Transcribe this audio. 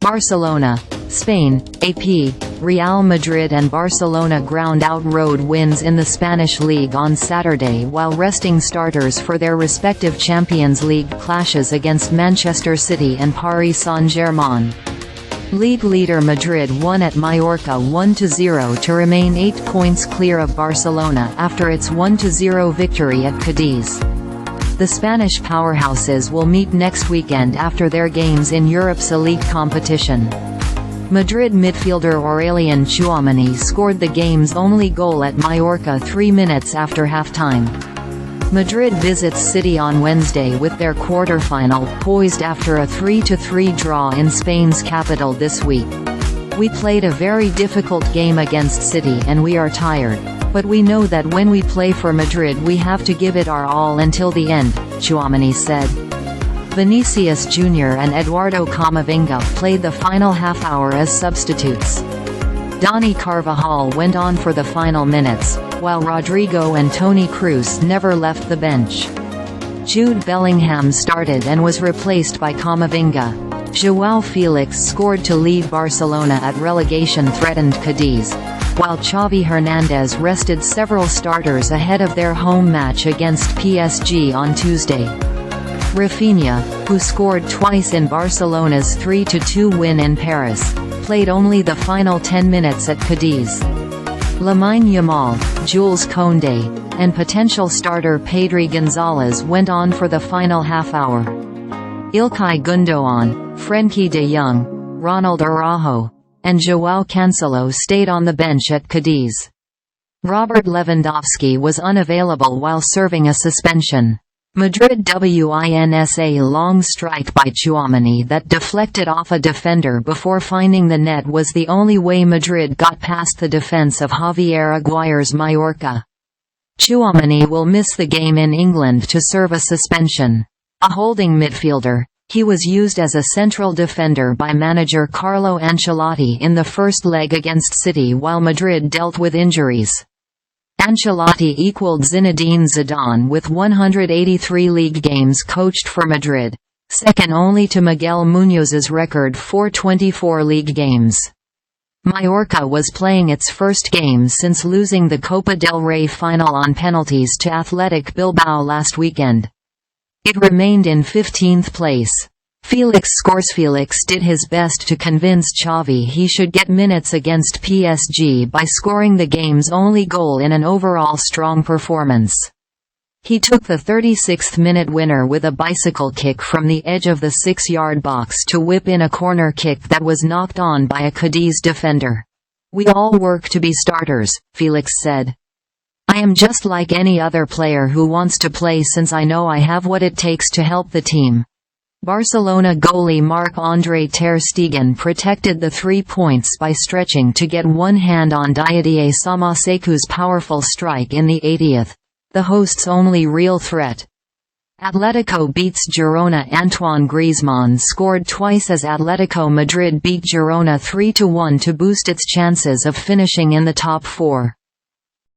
Barcelona, Spain, AP, Real Madrid and Barcelona ground out road wins in the Spanish League on Saturday while resting starters for their respective Champions League clashes against Manchester City and Paris Saint-Germain. League leader Madrid won at Mallorca 1-0 to remain 8 points clear of Barcelona after its 1-0 victory at Cadiz. The Spanish powerhouses will meet next weekend after their games in Europe's elite competition. Madrid midfielder Aurélien Tchouaméni scored the game's only goal at Mallorca 3 minutes after halftime. Madrid visits City on Wednesday with their quarter-final poised after a 3-3 draw in Spain's capital this week. "We played a very difficult game against City and we are tired. But we know that when we play for Madrid we have to give it our all until the end," Tchouaméni said. Vinicius Jr. and Eduardo Camavinga played the final half-hour as substitutes. Dani Carvajal went on for the final minutes, while Rodrygo and Toni Kroos never left the bench. Jude Bellingham started and was replaced by Camavinga. João Félix scored to lead Barcelona at relegation-threatened Cadiz, while Xavi Hernández rested several starters ahead of their home match against PSG on Tuesday. Rafinha, who scored twice in Barcelona's 3-2 win in Paris, played only the final 10 minutes at Cadiz. Lamine Yamal, Jules Koundé, and potential starter Pedri González went on for the final half-hour. Ilkay Gundogan, Frenkie de Jong, Ronald Araújo, and João Cancelo stayed on the bench at Cadiz. Robert Lewandowski was unavailable while serving a suspension. Madrid wins a long strike by Tchouaméni that deflected off a defender before finding the net was the only way Madrid got past the defense of Javier Aguirre's Mallorca. Tchouaméni will miss the game in England to serve a suspension. A holding midfielder, he was used as a central defender by manager Carlo Ancelotti in the first leg against City while Madrid dealt with injuries. Ancelotti equaled Zinedine Zidane with 183 league games coached for Madrid, second only to Miguel Muñoz's record 424 league games. Mallorca was playing its first game since losing the Copa del Rey final on penalties to Athletic Bilbao last weekend. It remained in 15th place. Félix SCORESFélix did his best to convince Xavi he should get minutes against PSG by scoring the game's only goal in an overall strong performance. He took the 36th-minute winner with a bicycle kick from the edge of the 6-yard box to whip in a corner kick that was knocked on by a Cadiz defender. "We all work to be starters," Félix said. "I am just like any other player who wants to play since I know I have what it takes to help the team." Barcelona goalie Marc-Andre ter Stegen protected the 3 points by stretching to get one hand on Diadié Samassékou's powerful strike in the 80th, the hosts' only real threat. Atletico beats Girona-Antoine Griezmann scored twice as Atletico Madrid beat Girona 3-1 to boost its chances of finishing in the top 4.